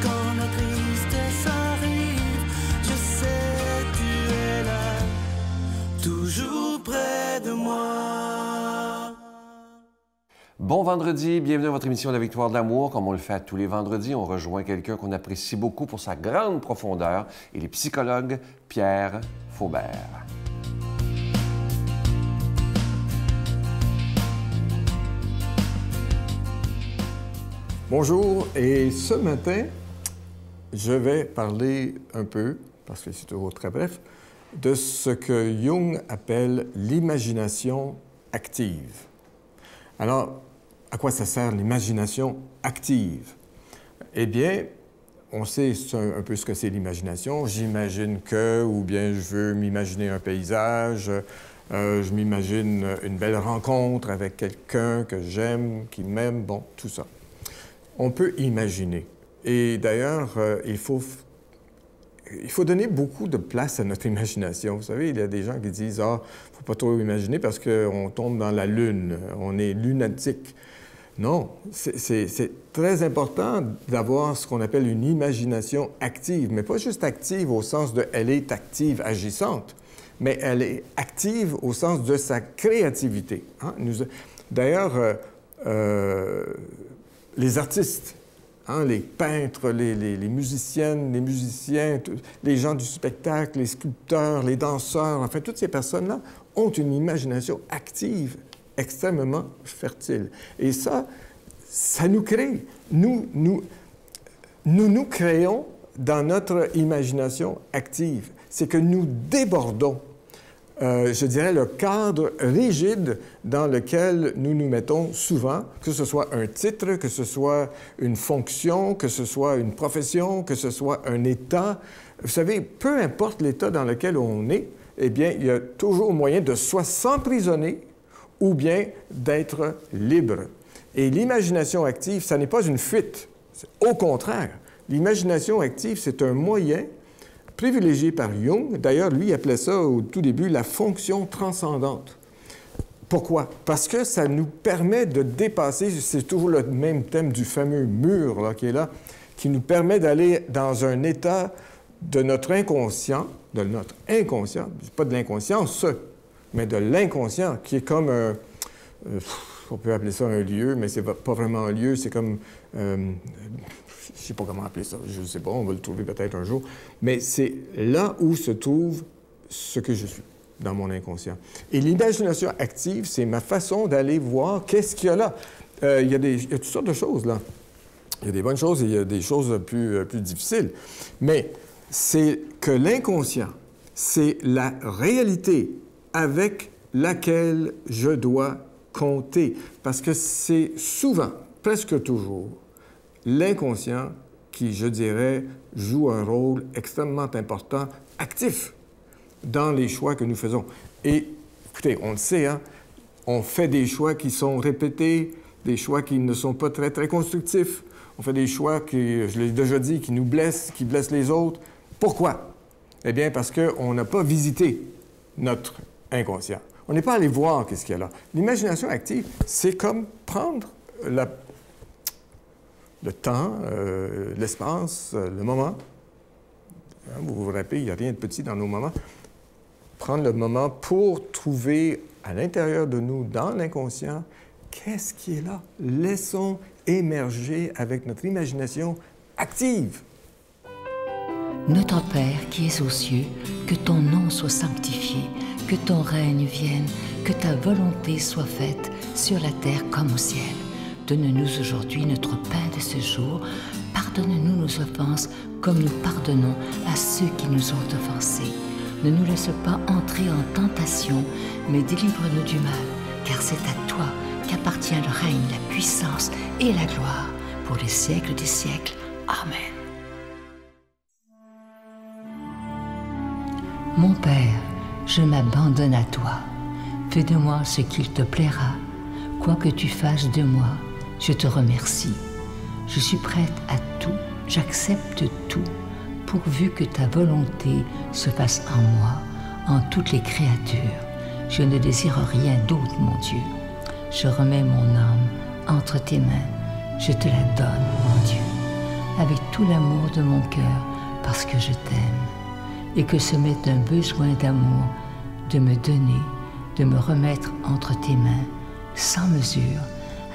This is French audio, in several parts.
quand la tristesse arrive, je sais tu es là, toujours près de moi. Bon vendredi, bienvenue à votre émission La Victoire de l'amour. Comme on le fait tous les vendredis, on rejoint quelqu'un qu'on apprécie beaucoup pour sa grande profondeur. Il est psychologue Pierre Faubert. Bonjour, et ce matin, je vais parler un peu, parce que c'est toujours très bref, de ce que Jung appelle l'imagination active. Alors, à quoi ça sert l'imagination active? Eh bien, on sait un peu ce que c'est l'imagination. J'imagine que, ou bien je veux m'imaginer un paysage, je m'imagine une belle rencontre avec quelqu'un que j'aime, qui m'aime, bon, tout ça. On peut imaginer. Et d'ailleurs, il faut donner beaucoup de place à notre imagination. Vous savez, il y a des gens qui disent « Ah, il ne faut pas trop imaginer parce qu'on tombe dans la lune, on est lunatique ». Non, c'est très important d'avoir ce qu'on appelle une imagination active, mais pas juste active au sens de « elle est active, agissante », mais elle est active au sens de sa créativité. Hein? D'ailleurs, les artistes, hein, les peintres, les musiciennes, les musiciens, les gens du spectacle, les sculpteurs, les danseurs, enfin, toutes ces personnes-là ont une imagination active extrêmement fertile. Et ça nous crée. Nous créons dans notre imagination active. C'est que nous débordons, je dirais, le cadre rigide dans lequel nous nous mettons souvent, que ce soit un titre, que ce soit une fonction, que ce soit une profession, que ce soit un état. Vous savez, peu importe l'état dans lequel on est, eh bien, il y a toujours moyen de soit s'emprisonner ou bien d'être libre. Et l'imagination active, ça n'est pas une fuite. Au contraire, l'imagination active, c'est un moyen privilégié par Jung. D'ailleurs, lui, il appelait ça au tout début la fonction transcendante. Pourquoi? Parce que ça nous permet de dépasser, c'est toujours le même thème du fameux mur là, qui est là, qui nous permet d'aller dans un état de notre inconscient, pas de l'inconscience, mais de l'inconscient, qui est comme un... on peut appeler ça un lieu, mais c'est pas vraiment un lieu, c'est comme... je ne sais pas comment appeler ça, je ne sais pas, on va le trouver peut-être un jour. Mais c'est là où se trouve ce que je suis, dans mon inconscient. Et l'imagination active, c'est ma façon d'aller voir qu'est-ce qu'il y a là. Il y a toutes sortes de choses, là. Il y a des bonnes choses et il y a des choses plus difficiles. Mais c'est que l'inconscient, c'est la réalité avec laquelle je dois compter. Parce que c'est souvent, presque toujours, l'inconscient qui, je dirais, joue un rôle extrêmement important, actif, dans les choix que nous faisons. Et, écoutez, on le sait, hein, on fait des choix qui sont répétés, des choix qui ne sont pas très, très constructifs. On fait des choix qui, je l'ai déjà dit, qui nous blessent, qui blessent les autres. Pourquoi? Eh bien, parce qu'on n'a pas visité notre inconscient. On n'est pas allé voir qu'est-ce qu'il y a là. L'imagination active, c'est comme prendre le temps, l'espace, le moment. Hein, vous vous rappelez, il n'y a rien de petit dans nos moments. Prendre le moment pour trouver à l'intérieur de nous, dans l'inconscient, qu'est-ce qui est là? Laissons émerger avec notre imagination active. Notre Père qui es aux cieux, que ton nom soit sanctifié, que ton règne vienne, que ta volonté soit faite sur la terre comme au ciel. Donne-nous aujourd'hui notre pain de ce jour. Pardonne-nous nos offenses comme nous pardonnons à ceux qui nous ont offensés. Ne nous laisse pas entrer en tentation, mais délivre-nous du mal, car c'est à toi qu'appartient le règne, la puissance et la gloire pour les siècles des siècles. Amen. Mon Père, je m'abandonne à toi. Fais de moi ce qu'il te plaira. Quoi que tu fasses de moi, je te remercie. Je suis prête à tout, j'accepte tout, pourvu que ta volonté se fasse en moi, en toutes les créatures. Je ne désire rien d'autre, mon Dieu. Je remets mon âme entre tes mains. Je te la donne, mon Dieu. avec tout l'amour de mon cœur, parce que je t'aime, et que ce m'est un besoin d'amour de me donner, de me remettre entre tes mains, sans mesure,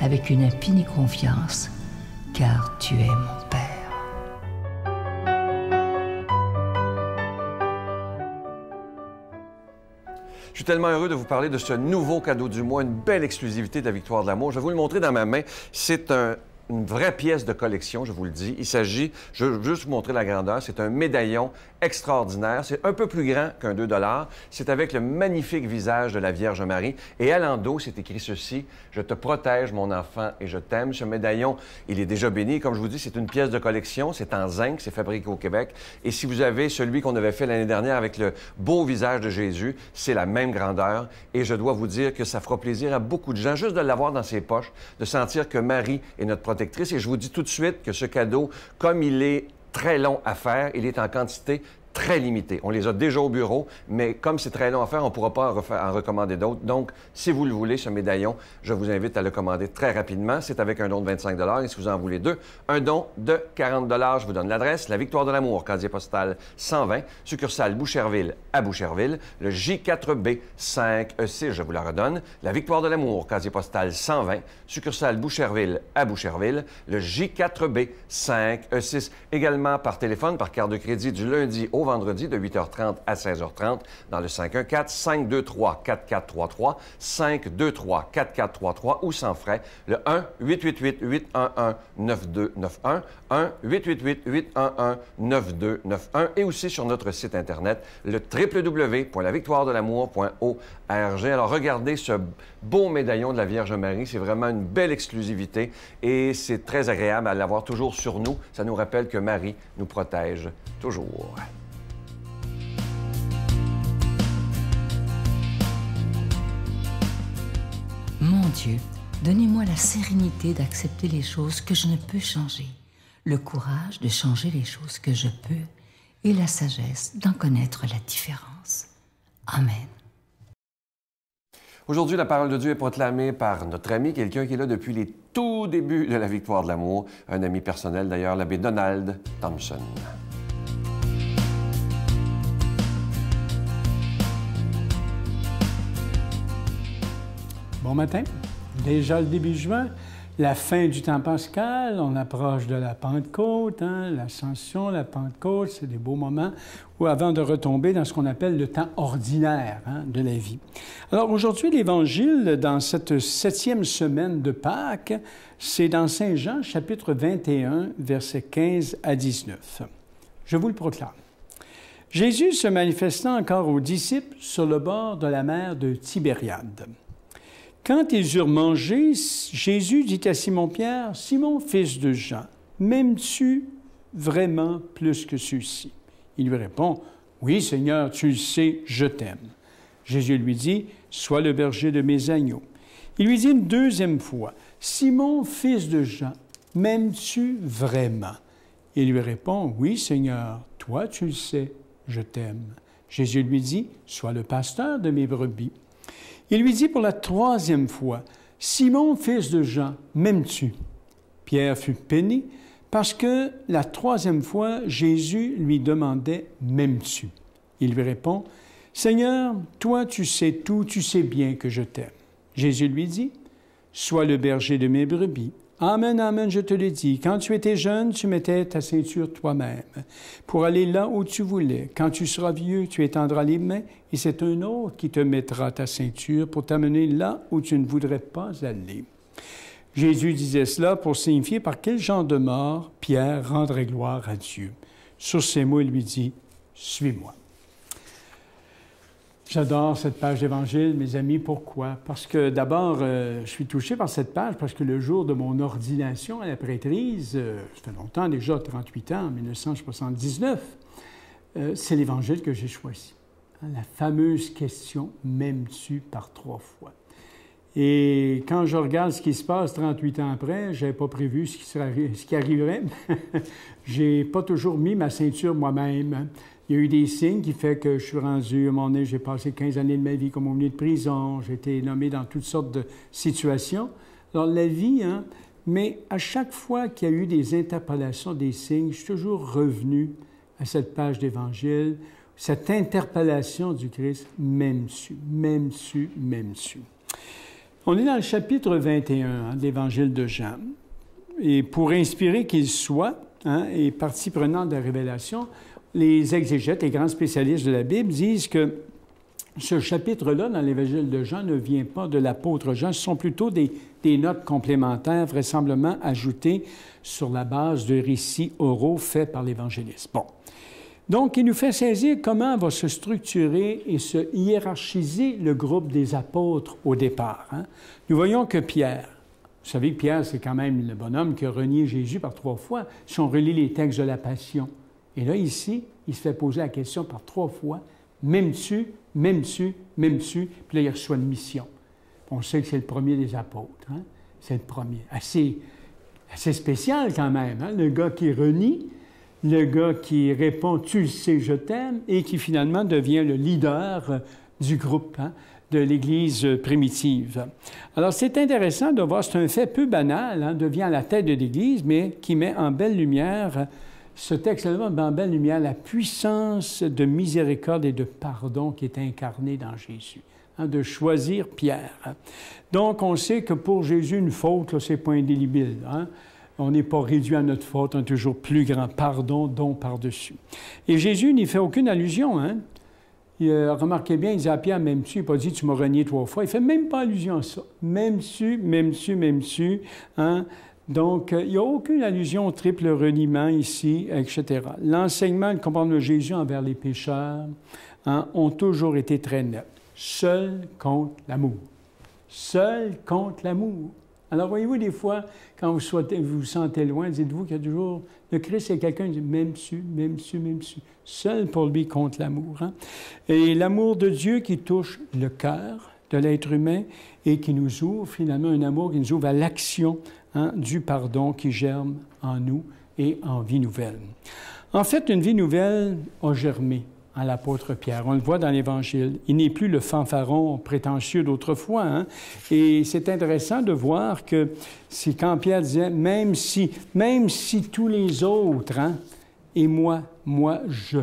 avec une infinie confiance, car tu es mon Père. Je suis tellement heureux de vous parler de ce nouveau cadeau du mois, une belle exclusivité de la Victoire de l'amour. Je vais vous le montrer dans ma main. C'est une vraie pièce de collection, je vous le dis. Il s'agit, je veux juste vous montrer la grandeur, c'est un médaillon extraordinaire. C'est un peu plus grand qu'un 2 $. C'est avec le magnifique visage de la Vierge Marie. Et à l'endos, c'est écrit ceci: « Je te protège, mon enfant, et je t'aime ». Ce médaillon, il est déjà béni. Comme je vous dis, c'est une pièce de collection. C'est en zinc, c'est fabriqué au Québec. Et si vous avez celui qu'on avait fait l'année dernière avec le beau visage de Jésus, c'est la même grandeur. Et je dois vous dire que ça fera plaisir à beaucoup de gens, juste de l'avoir dans ses poches, de sentir que Marie est notre protectrice. Et je vous dis tout de suite que ce cadeau, comme il est très long à faire, il est en quantité très limitée. On les a déjà au bureau, mais comme c'est très long à faire, on ne pourra pas en recommander d'autres. Donc, si vous le voulez, ce médaillon, je vous invite à le commander très rapidement. C'est avec un don de 25 $. Et si vous en voulez deux, un don de 40 $. Je vous donne l'adresse: La Victoire de l'amour, casier postal 120, succursale Boucherville à Boucherville, le J4B 5E6, je vous la redonne. La Victoire de l'amour, casier postal 120, succursale Boucherville à Boucherville, le J4B 5E6. Également par téléphone, par carte de crédit du lundi au vendredi de 8h30 à 16h30 dans le 514-523-4433, 523-4433 ou sans frais, le 1-888-811-9291, 1-888-811-9291 et aussi sur notre site Internet, le www.lavictoiredelamour.org. Alors, regardez ce beau médaillon de la Vierge Marie. C'est vraiment une belle exclusivité et c'est très agréable à l'avoir toujours sur nous. Ça nous rappelle que Marie nous protège toujours. Mon Dieu, donnez-moi la sérénité d'accepter les choses que je ne peux changer, le courage de changer les choses que je peux et la sagesse d'en connaître la différence. Amen. Aujourd'hui, la parole de Dieu est proclamée par notre ami, quelqu'un qui est là depuis les tout débuts de la Victoire de l'amour, un ami personnel d'ailleurs, l'abbé Donald Thompson. Bon matin. Déjà le début juin, la fin du temps pascal, on approche de la Pentecôte, l'Ascension, la Pentecôte, c'est des beaux moments où avant de retomber dans ce qu'on appelle le temps ordinaire de la vie. Alors aujourd'hui, l'Évangile, dans cette 7e semaine de Pâques, c'est dans Saint Jean, chapitre 21, versets 15 à 19. Je vous le proclame. Jésus se manifestant encore aux disciples sur le bord de la mer de Tibériade. Quand ils eurent mangé, Jésus dit à Simon-Pierre, « Simon, fils de Jean, m'aimes-tu vraiment plus que ceux-ci? » Il lui répond, « Oui, Seigneur, tu le sais, je t'aime. » Jésus lui dit, « Sois le berger de mes agneaux. » Il lui dit une deuxième fois, « Simon, fils de Jean, m'aimes-tu vraiment? » Il lui répond, « Oui, Seigneur, toi tu le sais, je t'aime. » Jésus lui dit, « Sois le pasteur de mes brebis. » Il lui dit pour la troisième fois, « Simon, fils de Jean, m'aimes-tu? » Pierre fut peiné parce que la troisième fois, Jésus lui demandait, « M'aimes-tu? » Il lui répond, « Seigneur, toi tu sais tout, tu sais bien que je t'aime. » Jésus lui dit, « Sois le berger de mes brebis. Amen, amen, je te le dis. Quand tu étais jeune, tu mettais ta ceinture toi-même pour aller là où tu voulais. Quand tu seras vieux, tu étendras les mains et c'est un autre qui te mettra ta ceinture pour t'amener là où tu ne voudrais pas aller. » Jésus disait cela pour signifier par quel genre de mort Pierre rendrait gloire à Dieu. Sur ces mots, il lui dit, « Suis-moi. » J'adore cette page d'Évangile, mes amis. Pourquoi? Parce que d'abord, je suis touché par cette page parce que le jour de mon ordination à la prêtrise, ça fait longtemps déjà, 38 ans, en 1979, c'est l'Évangile que j'ai choisi. La fameuse question « M'aimes-tu » par 3 fois. Et quand je regarde ce qui se passe 38 ans après, je n'avais pas prévu ce qui arriverait. J'ai pas toujours mis ma ceinture moi-même. Il y a eu des signes qui font que je suis rendu, à un moment donné, j'ai passé 15 années de ma vie comme aumônier de prison, j'ai été nommé dans toutes sortes de situations. Alors la vie, Mais à chaque fois qu'il y a eu des interpellations, des signes, je suis toujours revenu à cette page d'Évangile, cette interpellation du Christ, même su, même su, même su. On est dans le chapitre 21 de l'Évangile de Jean. Et pour inspirer qu'il soit, et partie prenante de la révélation, les exégètes, les grands spécialistes de la Bible disent que ce chapitre-là, dans l'Évangile de Jean, ne vient pas de l'apôtre Jean. Ce sont plutôt des notes complémentaires, vraisemblablement ajoutées sur la base de récits oraux faits par l'évangéliste. Bon. Donc, il nous fait saisir comment va se structurer et se hiérarchiser le groupe des apôtres au départ. Nous voyons que Pierre, vous savez que Pierre, c'est quand même le bonhomme qui a renié Jésus par 3 fois, si on relit les textes de la Passion. Et là, ici, il se fait poser la question par 3 fois, m'aimes-tu, m'aimes-tu, m'aimes-tu? Puis là, il reçoit une mission. On sait que c'est le premier des apôtres. C'est le premier. Assez spécial quand même. Le gars qui renie, le gars qui répond « tu le sais, je t'aime » et qui finalement devient le leader du groupe de l'Église primitive. Alors, c'est intéressant de voir, c'est un fait peu banal, devient à la tête de l'Église, mais qui met en belle lumière, ce texte-là met en belle lumière la puissance de miséricorde et de pardon qui est incarnée dans Jésus, de choisir Pierre. Donc, on sait que pour Jésus, une faute, ce n'est pas indélébile. On n'est pas réduit à notre faute, on est toujours plus grand. Pardon, don par-dessus. Et Jésus n'y fait aucune allusion. Remarquez bien, il dit à Pierre, m'aimes-tu? Il n'a pas dit, tu m'as renié 3 fois. Il ne fait même pas allusion à ça. M'aimes-tu, m'aimes-tu, m'aimes-tu? Donc, il n'y a aucune allusion au triple reniement ici, etc. L'enseignement et le comportement de Jésus envers les pécheurs ont toujours été très nets. Seul contre l'amour. Seul contre l'amour. Alors, voyez-vous, des fois, quand vous vous sentez loin, dites-vous qu'il y a toujours... Le Christ, c'est quelqu'un qui dit « m'aimes-tu, m'aimes-tu, m'aimes-tu ». Seul pour lui contre l'amour. Et l'amour de Dieu qui touche le cœur de l'être humain et qui nous ouvre, finalement, un amour qui nous ouvre à l'action du pardon qui germe en nous et en vie nouvelle. En fait, une vie nouvelle a germé en l'apôtre Pierre. On le voit dans l'Évangile. Il n'est plus le fanfaron prétentieux d'autrefois. Et c'est intéressant de voir que c'est quand Pierre disait, même si tous les autres, et moi, je.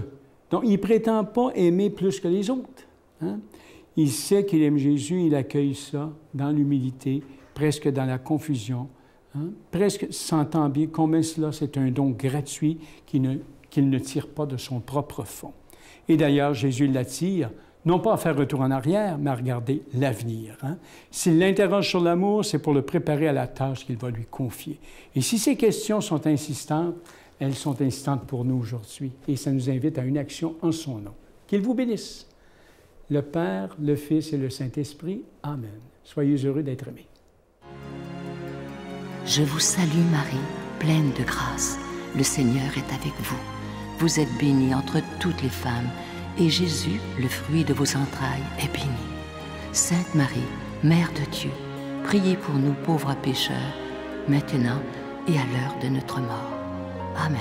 Donc, il ne prétend pas aimer plus que les autres. Il sait qu'il aime Jésus, il accueille ça dans l'humilité, presque dans la confusion, presque sentant bien combien cela, c'est un don gratuit qu'il ne tire pas de son propre fond. Et d'ailleurs, Jésus l'attire, non pas à faire retour en arrière, mais à regarder l'avenir. S'il l'interroge sur l'amour, c'est pour le préparer à la tâche qu'il va lui confier. Et si ces questions sont insistantes, elles sont insistantes pour nous aujourd'hui. Et ça nous invite à une action en son nom. Qu'il vous bénisse. Le Père, le Fils et le Saint-Esprit. Amen. Soyez heureux d'être aimés. Je vous salue Marie, pleine de grâce. Le Seigneur est avec vous. Vous êtes bénie entre toutes les femmes, et Jésus, le fruit de vos entrailles, est béni. Sainte Marie, Mère de Dieu, priez pour nous pauvres pécheurs, maintenant et à l'heure de notre mort. Amen.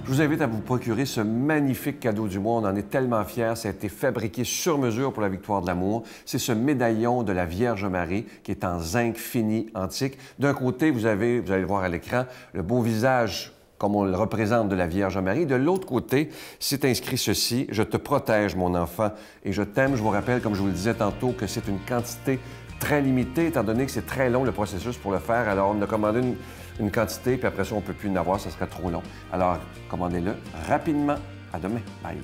Je vous invite à vous procurer ce magnifique cadeau du mois. On en est tellement fiers. Ça a été fabriqué sur mesure pour la victoire de l'amour. C'est ce médaillon de la Vierge Marie qui est en zinc fini antique. D'un côté, vous allez le voir à l'écran, le beau visage comme on le représente de la Vierge Marie. De l'autre côté, c'est inscrit ceci, « Je te protège, mon enfant, et je t'aime ». Je vous rappelle, comme je vous le disais tantôt, que c'est une quantité très limitée, étant donné que c'est très long le processus pour le faire. Alors, on a commandé une quantité, puis après ça, on ne peut plus en avoir, ça serait trop long. Alors, commandez-le rapidement. À demain. Bye.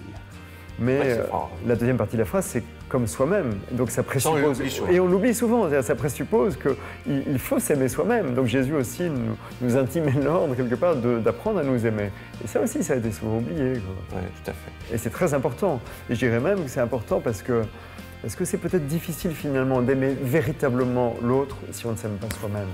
Mais la deuxième partie de la phrase, c'est comme soi-même. Donc ça présuppose... Et on l'oublie souvent. Ça présuppose qu'il faut s'aimer soi-même. Donc Jésus aussi nous intimait l'ordre, quelque part, d'apprendre à nous aimer. Et ça aussi, ça a été souvent oublié. Oui, tout à fait. Et c'est très important. Et je dirais même que c'est important parce que c'est peut-être difficile, finalement, d'aimer véritablement l'autre si on ne s'aime pas soi-même.